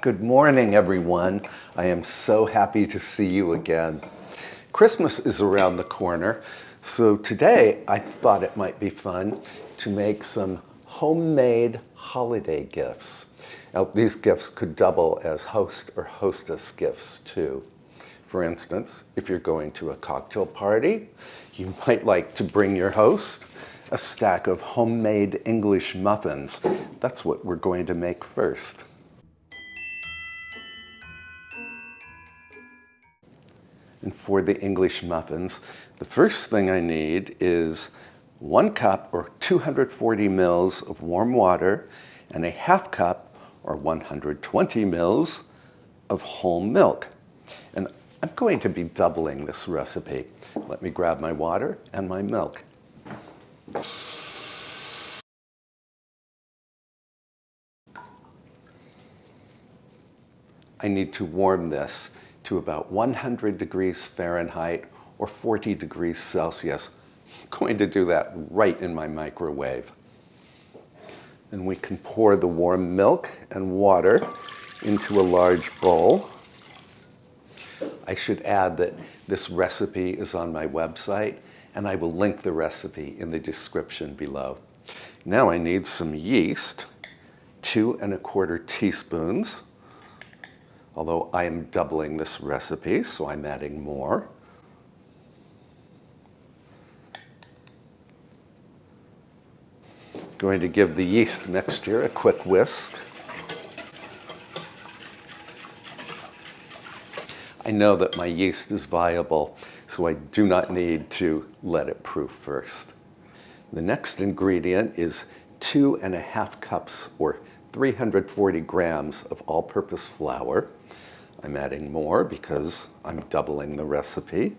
Good morning, everyone. I am so happy to see you again. Christmas is around the corner, so today I thought it might be fun to make some homemade holiday gifts. Now, these gifts could double as host or hostess gifts too. For instance, if you're going to a cocktail party, you might like to bring your host a stack of homemade English muffins. That's what we're going to make first. And for the English muffins, the first thing I need is 1 cup or 240 mils of warm water and a half cup or 120 mils of whole milk. And I'm going to be doubling this recipe. Let me grab my water and my milk. I need to warm this to about 100 degrees Fahrenheit or 40 degrees Celsius. I'm going to do that right in my microwave. And we can pour the warm milk and water into a large bowl. I should add that this recipe is on my website, and I will link the recipe in the description below. Now I need some yeast, 2 1/4 teaspoons. Although I am doubling this recipe, so I'm adding more. Going to give the yeast mixture a quick whisk. I know that my yeast is viable, so I do not need to let it proof first. The next ingredient is 2 1/2 cups or 340 grams of all-purpose flour. I'm adding more because I'm doubling the recipe.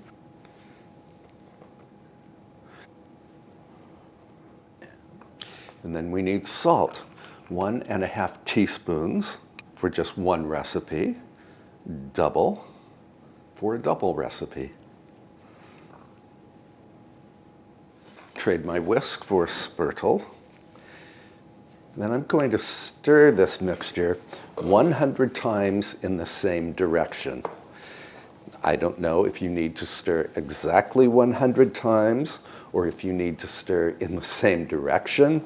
And then we need salt, 1 1/2 teaspoons for just one recipe, double for a double recipe. Trade my whisk for a spurtle. Then I'm going to stir this mixture 100 times in the same direction. I don't know if you need to stir exactly 100 times or if you need to stir in the same direction,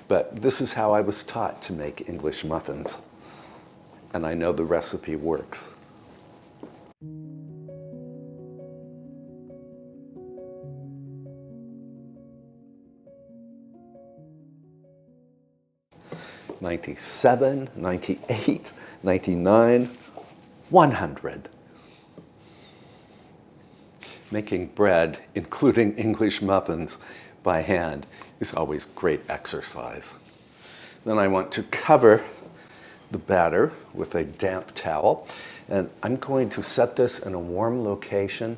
but this is how I was taught to make English muffins. And I know the recipe works. "97, 98, 99, 100. Making bread, including English muffins, by hand is always great exercise. Then I want to cover the batter with a damp towel, and I'm going to set this in a warm location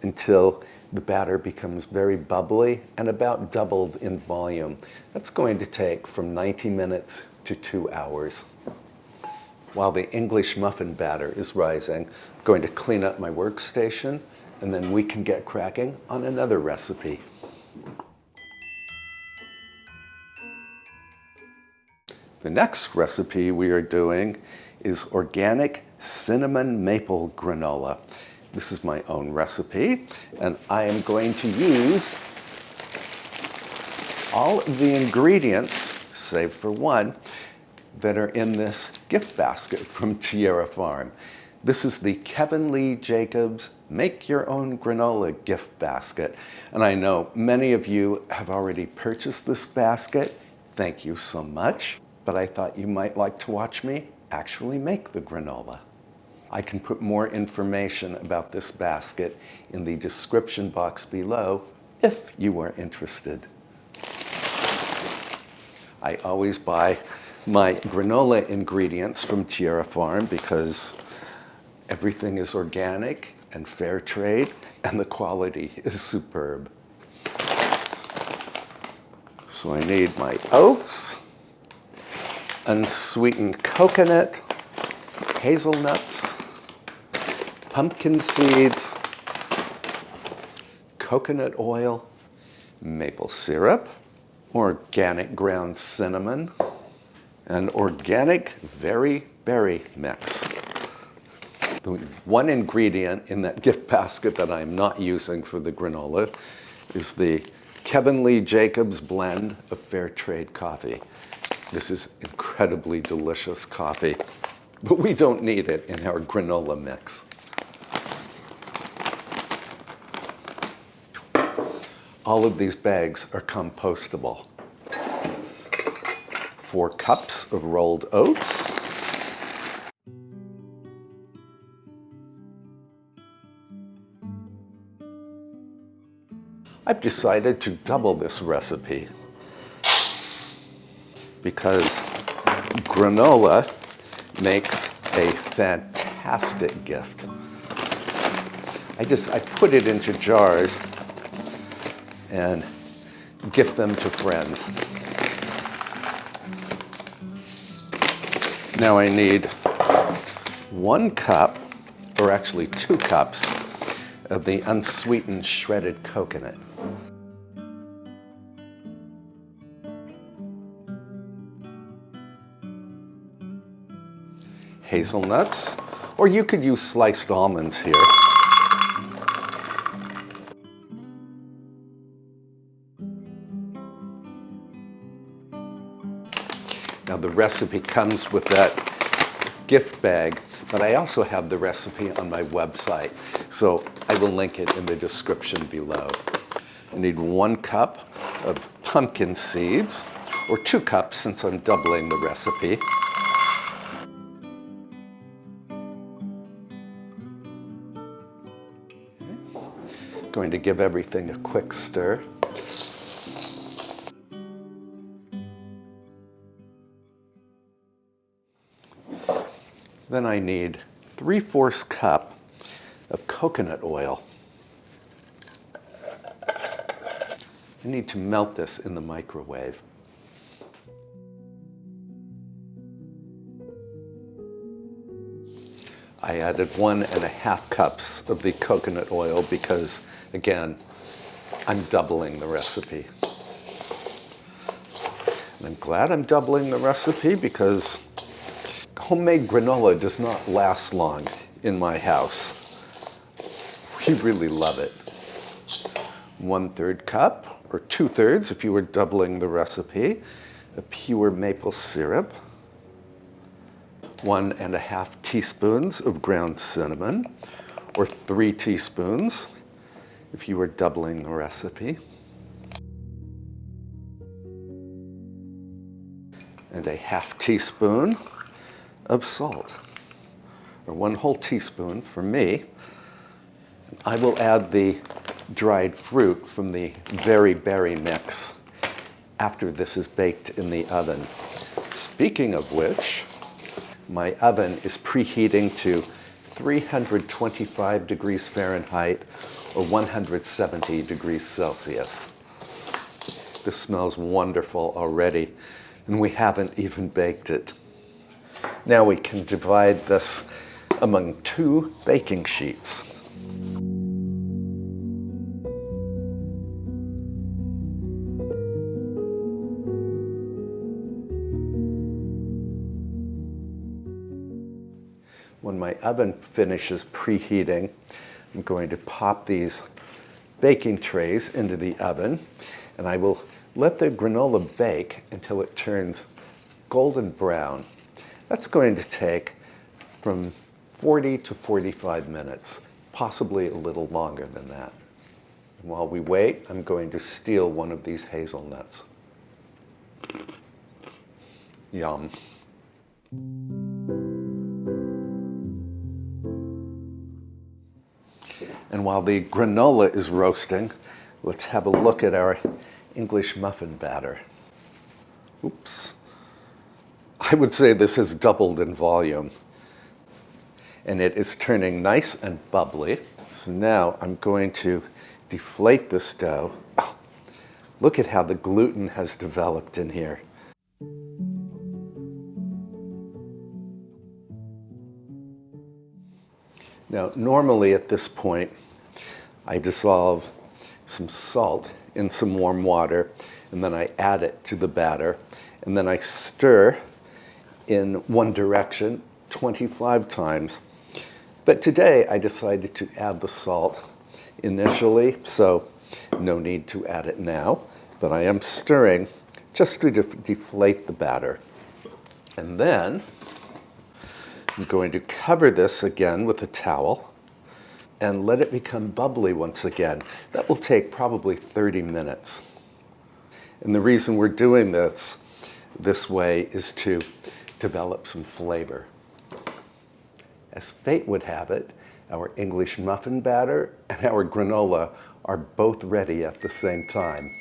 until the batter becomes very bubbly and about doubled in volume. That's going to take from 90 minutes to 2 hours. While the English muffin batter is rising, I'm going to clean up my workstation, and then we can get cracking on another recipe. The next recipe we are doing is organic cinnamon maple granola. This is my own recipe, and I am going to use all of the ingredients, save for one, that are in this gift basket from Tierra Farm. This is the Kevin Lee Jacobs Make Your Own Granola gift basket. And I know many of you have already purchased this basket. Thank you so much. But I thought you might like to watch me actually make the granola. I can put more information about this basket in the description box below if you are interested. I always buy my granola ingredients from Tierra Farm because everything is organic and fair trade, and the quality is superb. So I need my oats, unsweetened coconut, hazelnuts, pumpkin seeds, coconut oil, maple syrup, organic ground cinnamon, An organic very berry mix. The one ingredient in that gift basket that I'm not using for the granola is the Kevin Lee Jacobs blend of fair trade coffee. This is incredibly delicious coffee, but we don't need it in our granola mix. All of these bags are compostable. 4 cups of rolled oats. I've decided to double this recipe because granola makes a fantastic gift. I put it into jars and gift them to friends. Now I need 1 cup, or actually 2 cups, of the unsweetened shredded coconut. Hazelnuts, or you could use sliced almonds here. Now the recipe comes with that gift bag, but I also have the recipe on my website, so I will link it in the description below. I need 1 cup of pumpkin seeds, or 2 cups since I'm doubling the recipe. Going to give everything a quick stir. Then I need 3/4 cup of coconut oil. I need to melt this in the microwave. I added 1.5 cups of the coconut oil because, again, I'm doubling the recipe. And I'm glad I'm doubling the recipe because homemade granola does not last long in my house. We really love it. 1/3 cup, or 2/3 if you were doubling the recipe, of pure maple syrup. 1.5 teaspoons of ground cinnamon, or 3 teaspoons if you were doubling the recipe. And a 1/2 teaspoon of salt, or 1 whole teaspoon for me. I will add the dried fruit from the very berry mix after this is baked in the oven. Speaking of which, my oven is preheating to 325 degrees Fahrenheit or 170 degrees Celsius. This smells wonderful already, and we haven't even baked it. Now we can divide this among 2 baking sheets. When my oven finishes preheating, I'm going to pop these baking trays into the oven, and I will let the granola bake until it turns golden brown. That's going to take from 40 to 45 minutes, possibly a little longer than that. And while we wait, I'm going to steal one of these hazelnuts. Yum. And while the granola is roasting, let's have a look at our English muffin batter. Oops. I would say this has doubled in volume. And it is turning nice and bubbly. So now I'm going to deflate this dough. Oh, look at how the gluten has developed in here. Now, normally at this point, I dissolve some salt in some warm water, and then I add it to the batter, and then I stir in one direction 25 times. But today I decided to add the salt initially, so no need to add it now. But I am stirring just to deflate the batter. And then I'm going to cover this again with a towel and let it become bubbly once again. That will take probably 30 minutes. And the reason we're doing this way is to develop some flavor. As fate would have it, our English muffin batter and our granola are both ready at the same time.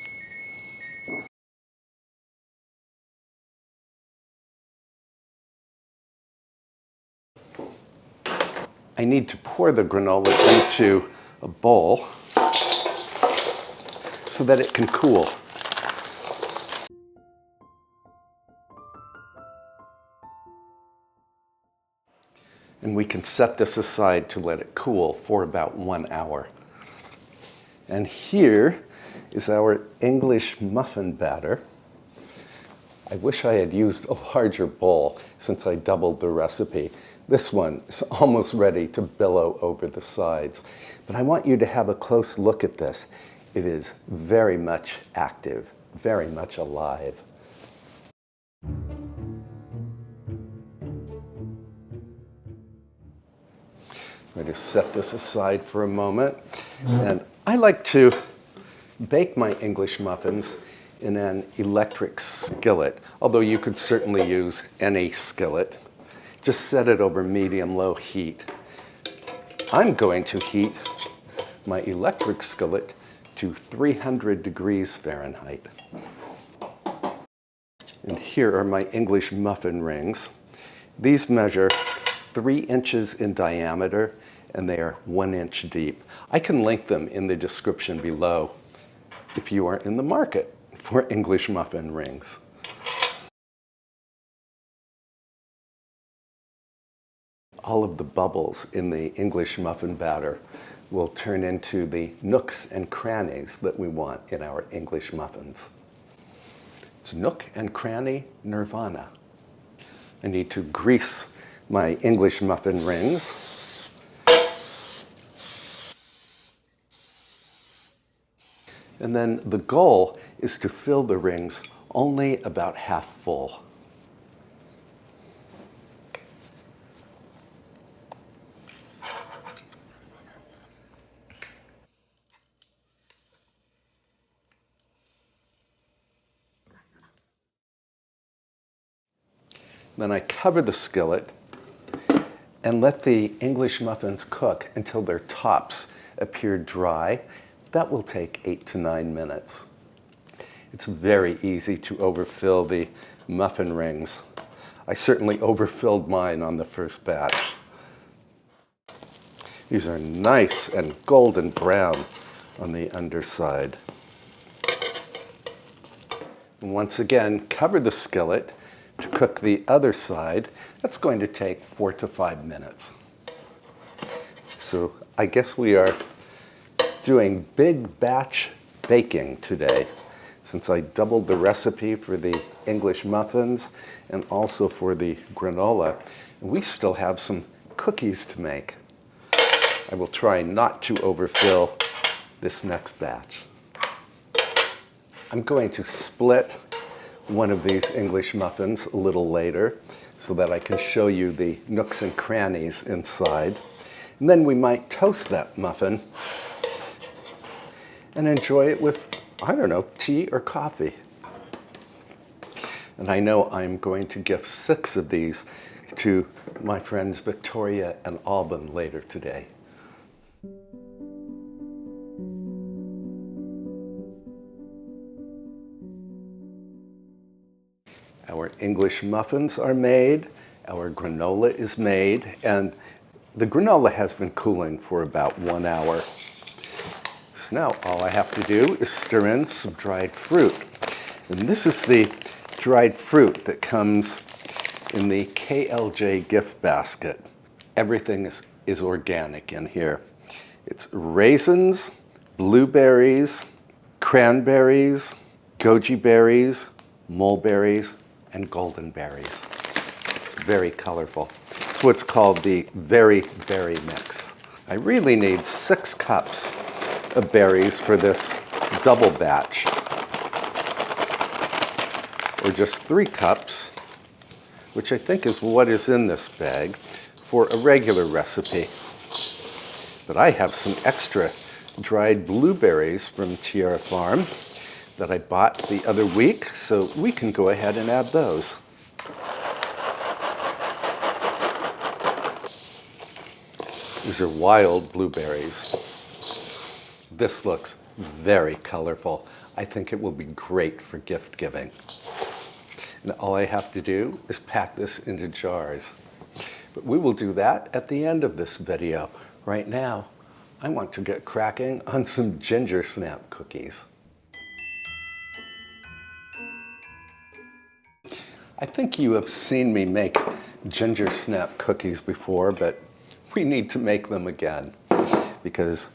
I need to pour the granola into a bowl so that it can cool. And we can set this aside to let it cool for about 1 hour. And here is our English muffin batter. I wish I had used a larger bowl since I doubled the recipe. This one is almost ready to billow over the sides. But I want you to have a close look at this. It is very much active, very much alive. I'm going to set this aside for a moment. And I like to bake my English muffins in an electric skillet, although you could certainly use any skillet. Just set it over medium-low heat. I'm going to heat my electric skillet to 300 degrees Fahrenheit. And here are my English muffin rings. These measure 3 inches in diameter, and they are 1 inch deep. I can link them in the description below if you are in the market for English muffin rings. All of the bubbles in the English muffin batter will turn into the nooks and crannies that we want in our English muffins. It's nook and cranny nirvana. I need to grease my English muffin rings. And then the goal is to fill the rings only about half full. Then I cover the skillet and let the English muffins cook until their tops appear dry. That will take 8 to 9 minutes. It's very easy to overfill the muffin rings. I certainly overfilled mine on the first batch. These are nice and golden brown on the underside. And once again, cover the skillet to cook the other side. That's going to take 4 to 5 minutes. So I guess we are doing big batch baking today, since I doubled the recipe for the English muffins and also for the granola. And we still have some cookies to make. I will try not to overfill this next batch. I'm going to split one of these English muffins a little later so that I can show you the nooks and crannies inside. And then we might toast that muffin and enjoy it with, I don't know, tea or coffee. And I know I'm going to gift 6 of these to my friends Victoria and Alban later today. Our English muffins are made, our granola is made, and the granola has been cooling for about 1 hour. So now all I have to do is stir in some dried fruit. And this is the dried fruit that comes in the KLJ gift basket. Everything is organic in here. It's raisins, blueberries, cranberries, goji berries, mulberries, and golden berries. very colorful. It's what's called the very berry mix. I really need 6 cups of berries for this double batch, or just 3 cups, which I think is what is in this bag for a regular recipe. But I have some extra dried blueberries from Tierra Farm that I bought the other week, so we can go ahead and add those. These are wild blueberries. This looks very colorful. I think it will be great for gift giving. And all I have to do is pack this into jars. But we will do that at the end of this video. Right now, I want to get cracking on some ginger snap cookies. I think you have seen me make ginger snap cookies before, but we need to make them again because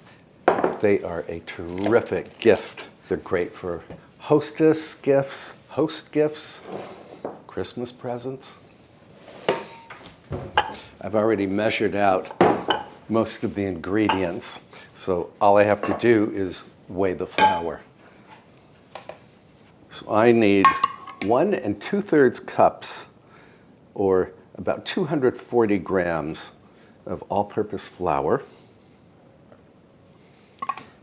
they are a terrific gift. They're great for hostess gifts, host gifts, Christmas presents. I've already measured out most of the ingredients, so all I have to do is weigh the flour. So I need 1 2/3 cups, or about 240 grams of all-purpose flour.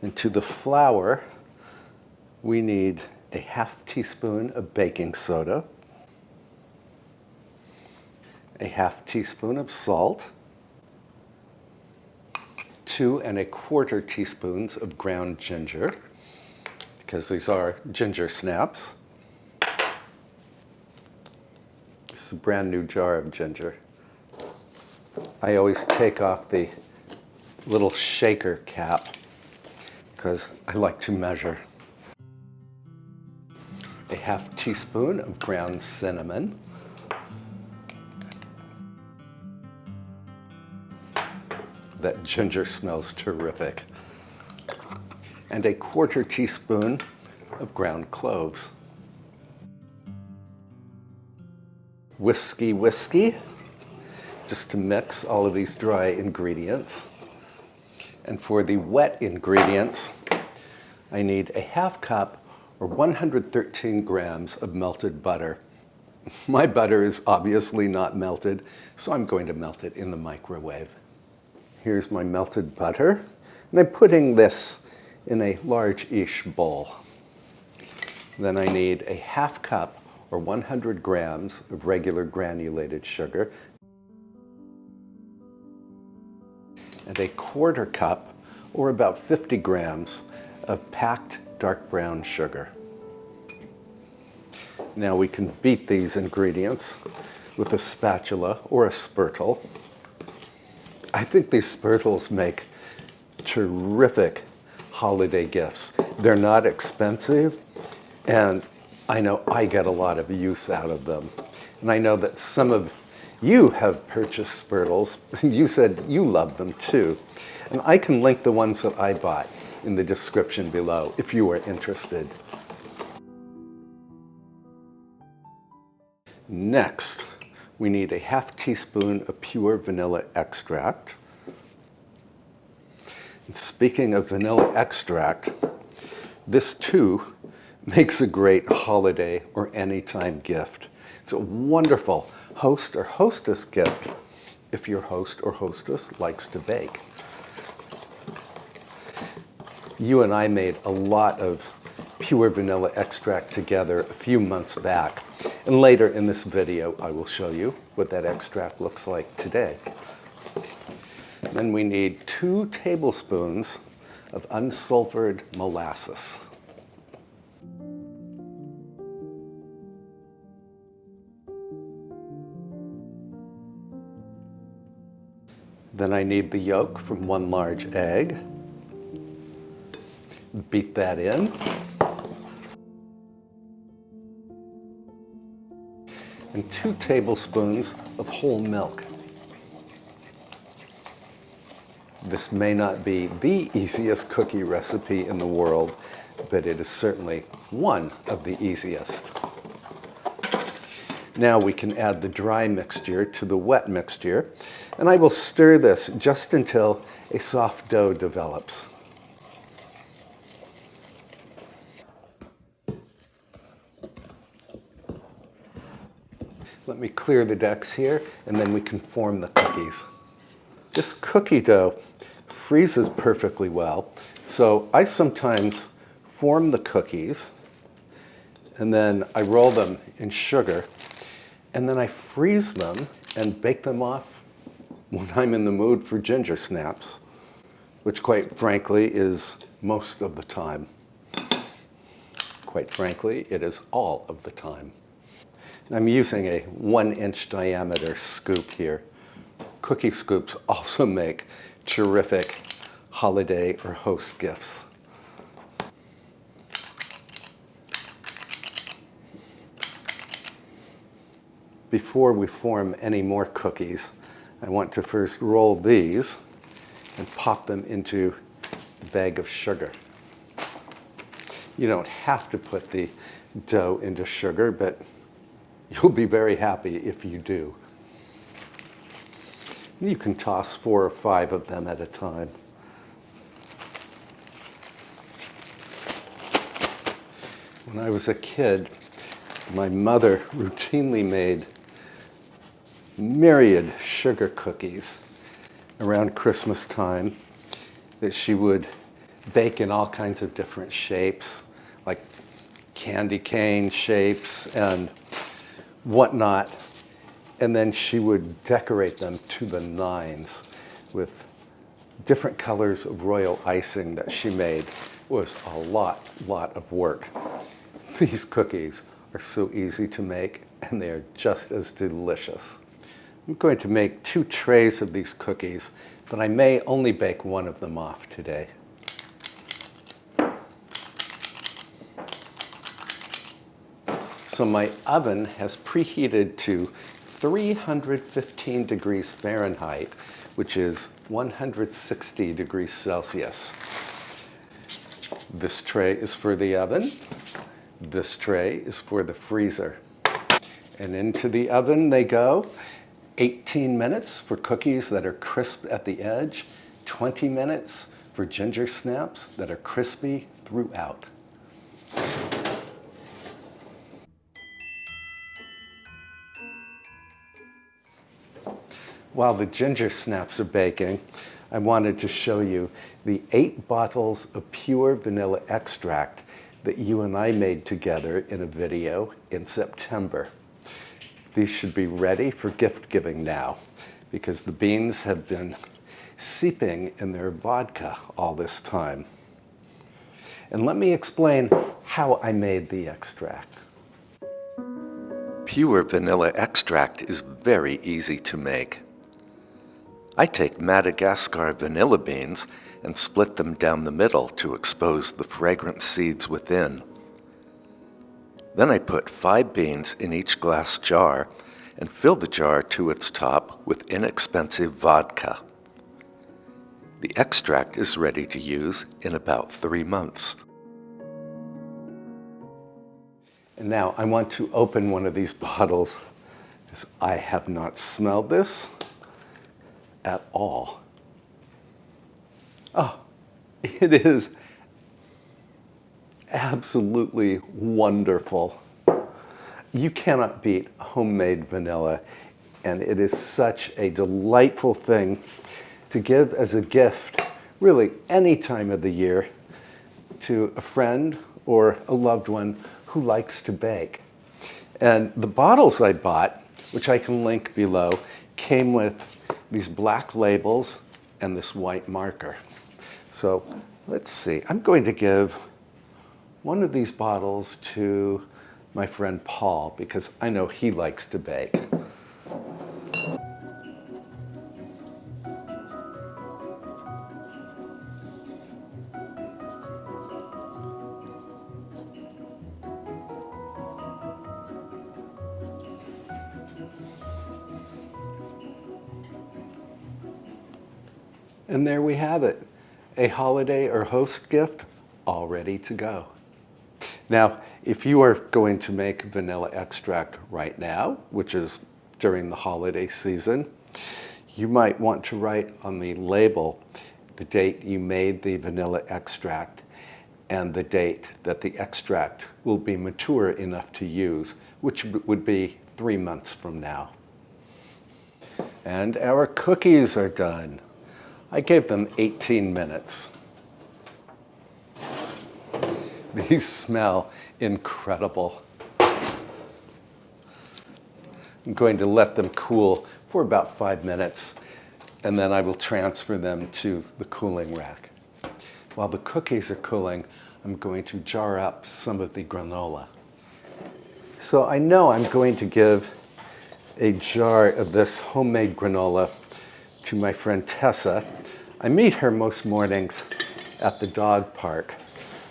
And to the flour, we need a 1/2 teaspoon of baking soda, a 1/2 teaspoon of salt, 2 1/4 teaspoons of ground ginger, because these are ginger snaps. This is a brand new jar of ginger. I always take off the little shaker cap because I like to measure. A 1/2 teaspoon of ground cinnamon, that ginger smells terrific, and a 1/4 teaspoon of ground cloves. Whiskey, just to mix all of these dry ingredients. And for the wet ingredients, I need a 1/2 cup or 113 grams of melted butter. My butter is obviously not melted, so I'm going to melt it in the microwave. Here's my melted butter, and I'm putting this in a large-ish bowl. Then I need a 1/2 cup or 100 grams of regular granulated sugar, and a 1/4 cup or about 50 grams of packed dark brown sugar. Now we can beat these ingredients with a spatula or a spurtle. I think these spurtles make terrific holiday gifts. They're not expensive, and I know I get a lot of use out of them. And I know that some of you have purchased spurtles. You said you love them too. And I can link the ones that I bought in the description below if you are interested. Next, we need a 1/2 teaspoon of pure vanilla extract. And speaking of vanilla extract, this too makes a great holiday or anytime gift. It's a wonderful host or hostess gift if your host or hostess likes to bake. You and I made a lot of pure vanilla extract together a few months back. And later in this video, I will show you what that extract looks like today. Then we need 2 tablespoons of unsulfured molasses. Then I need the yolk from 1 large egg. Beat that in. And 2 tablespoons of whole milk. This may not be the easiest cookie recipe in the world, but it is certainly one of the easiest. Now we can add the dry mixture to the wet mixture, and I will stir this just until a soft dough develops. Let me clear the decks here, and then we can form the cookies. This cookie dough freezes perfectly well, so I sometimes form the cookies, and then I roll them in sugar, and then I freeze them and bake them off when I'm in the mood for ginger snaps, which quite frankly is most of the time. Quite frankly, it is all of the time. I'm using a 1-inch diameter scoop here. Cookie scoops also make terrific holiday or host gifts. Before we form any more cookies, I want to first roll these and pop them into a bag of sugar. You don't have to put the dough into sugar, but you'll be very happy if you do. You can toss 4 or 5 of them at a time. When I was a kid, my mother routinely made myriad sugar cookies around Christmas time that she would bake in all kinds of different shapes, like candy cane shapes and whatnot. And then she would decorate them to the nines with different colors of royal icing that she made. It was a lot of work. These cookies are so easy to make, and they are just as delicious. I'm going to make 2 trays of these cookies, but I may only bake one of them off today. So my oven has preheated to 315 degrees Fahrenheit, which is 160 degrees Celsius. This tray is for the oven. This tray is for the freezer. And into the oven they go. 18 minutes for cookies that are crisp at the edge, 20 minutes for ginger snaps that are crispy throughout. While the ginger snaps are baking, I wanted to show you the 8 bottles of pure vanilla extract that you and I made together in a video in September. These should be ready for gift giving now because the beans have been seeping in their vodka all this time. And let me explain how I made the extract. Pure vanilla extract is very easy to make. I take Madagascar vanilla beans and split them down the middle to expose the fragrant seeds within. Then I put 5 beans in each glass jar and fill the jar to its top with inexpensive vodka. The extract is ready to use in about 3 months. And now I want to open one of these bottles because I have not smelled this at all. Oh, it is absolutely wonderful. You cannot beat homemade vanilla, and it is such a delightful thing to give as a gift, really any time of the year, to a friend or a loved one who likes to bake. And the bottles I bought, which I can link below, came with these black labels and this white marker. So let's see, I'm going to give one of these bottles to my friend Paul because I know he likes to bake. And there we have it, a holiday or host gift all ready to go. Now, if you are going to make vanilla extract right now, which is during the holiday season, you might want to write on the label the date you made the vanilla extract and the date that the extract will be mature enough to use, which would be 3 months from now. And our cookies are done. I gave them 18 minutes. These smell incredible. I'm going to let them cool for about 5 minutes, and then I will transfer them to the cooling rack. While the cookies are cooling, I'm going to jar up some of the granola. So I know I'm going to give a jar of this homemade granola to my friend Tessa. I meet her most mornings at the dog park.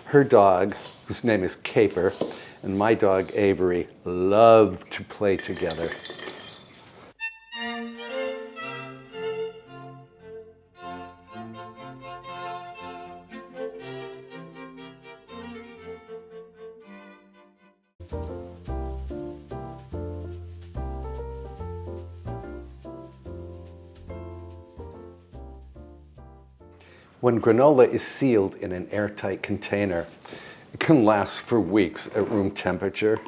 Her dog, whose name is Caper, and my dog Avery love to play together. When granola is sealed in an airtight container, it can last for weeks at room temperature.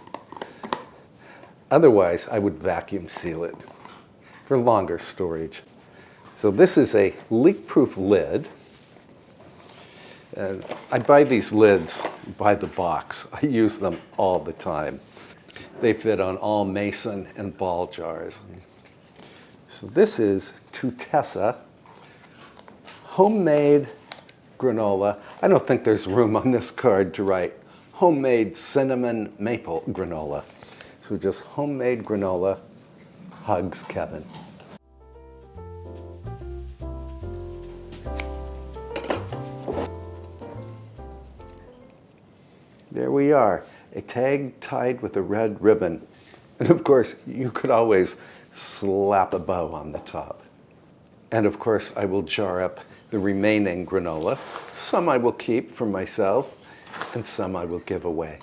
Otherwise, I would vacuum seal it for longer storage. So this is a leak-proof lid. And I buy these lids by the box. I use them all the time. They fit on all mason and ball jars. So this is to Tessa. Homemade granola. I don't think there's room on this card to write homemade cinnamon maple granola. So just homemade granola. Hugs, Kevin. There we are, a tag tied with a red ribbon. And of course, you could always slap a bow on the top. And of course, I will jar up the remaining granola. Some I will keep for myself, and some I will give away.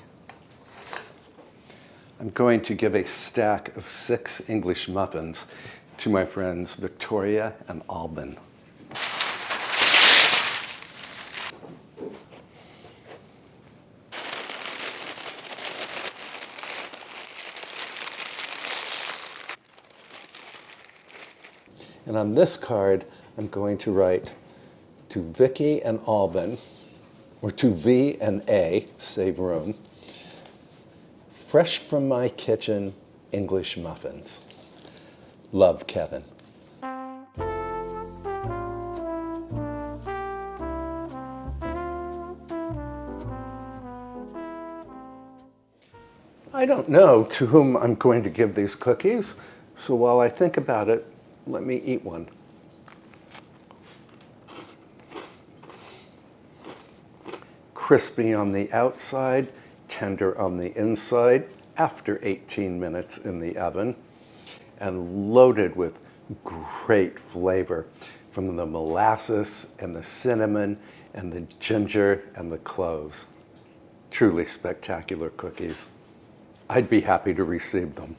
I'm going to give a stack of 6 English muffins to my friends Victoria and Alban. And on this card, I'm going to write to Vicky and Alban, or to V and A, save room, fresh from my kitchen, English muffins. Love, Kevin. I don't know to whom I'm going to give these cookies, so while I think about it, let me eat one. Crispy on the outside, tender on the inside after 18 minutes in the oven, and loaded with great flavor from the molasses and the cinnamon and the ginger and the cloves. Truly spectacular cookies. I'd be happy to receive them.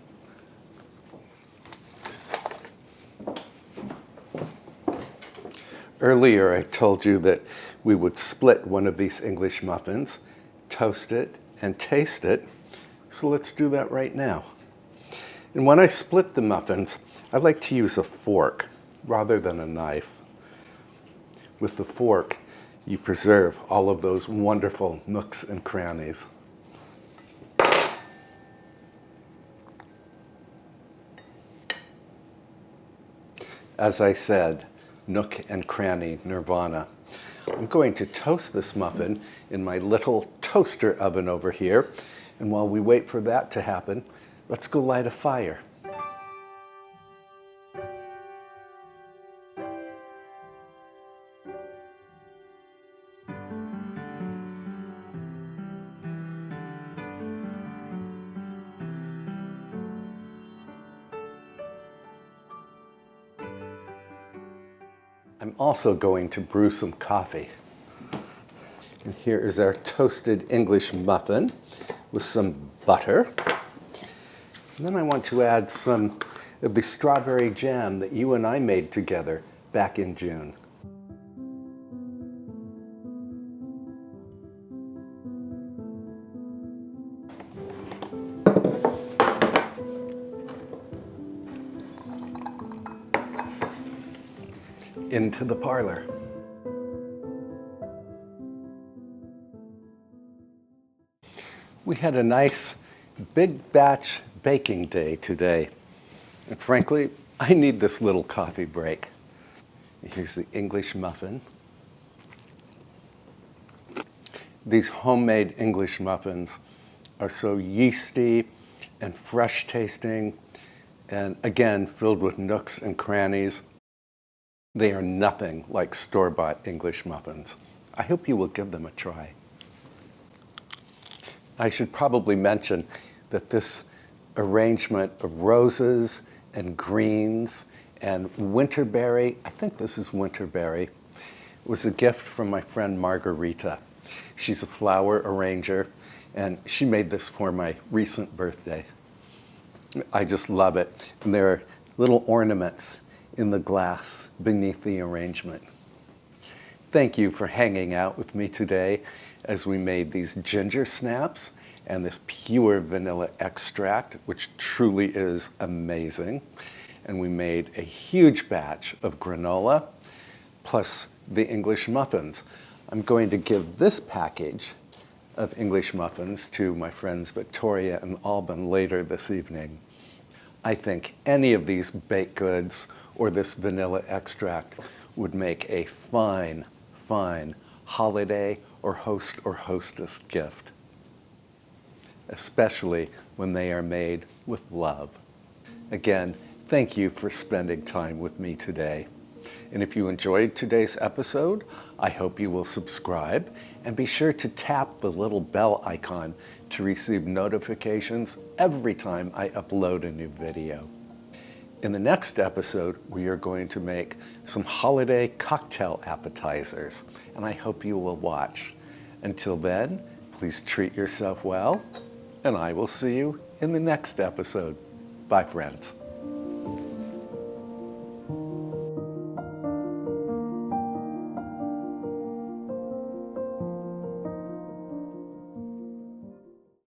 Earlier, I told you that we would split one of these English muffins, toast it, and taste it. So let's do that right now. And when I split the muffins, I like to use a fork rather than a knife. With the fork, you preserve all of those wonderful nooks and crannies. As I said, nook and cranny nirvana. I'm going to toast this muffin in my little toaster oven over here. And while we wait for that to happen, let's go light a fire. I'm also going to brew some coffee. And here is our toasted English muffin with some butter. And then I want to add some of the strawberry jam that you and I made together back in June. Into the parlor. We had a nice big batch baking day today. And frankly, I need this little coffee break. Here's the English muffin. These homemade English muffins are so yeasty and fresh tasting, and again, filled with nooks and crannies. They are nothing like store-bought English muffins. I hope you will give them a try. I should probably mention that this arrangement of roses and greens and winterberry, I think this is winterberry, was a gift from my friend Margarita. She's a flower arranger, and she made this for my recent birthday. I just love it. And there are little ornaments in the glass beneath the arrangement. Thank you for hanging out with me today as we made these ginger snaps and this pure vanilla extract, which truly is amazing. And we made a huge batch of granola, plus the English muffins. I'm going to give this package of English muffins to my friends Victoria and Alban later this evening. I think any of these baked goods or this vanilla extract would make a fine, fine holiday or host or hostess gift, especially when they are made with love. Again, thank you for spending time with me today. And if you enjoyed today's episode, I hope you will subscribe and be sure to tap the little bell icon to receive notifications every time I upload a new video. In the next episode, we are going to make some holiday cocktail appetizers, and I hope you will watch. Until then, please treat yourself well, and I will see you in the next episode. Bye, friends.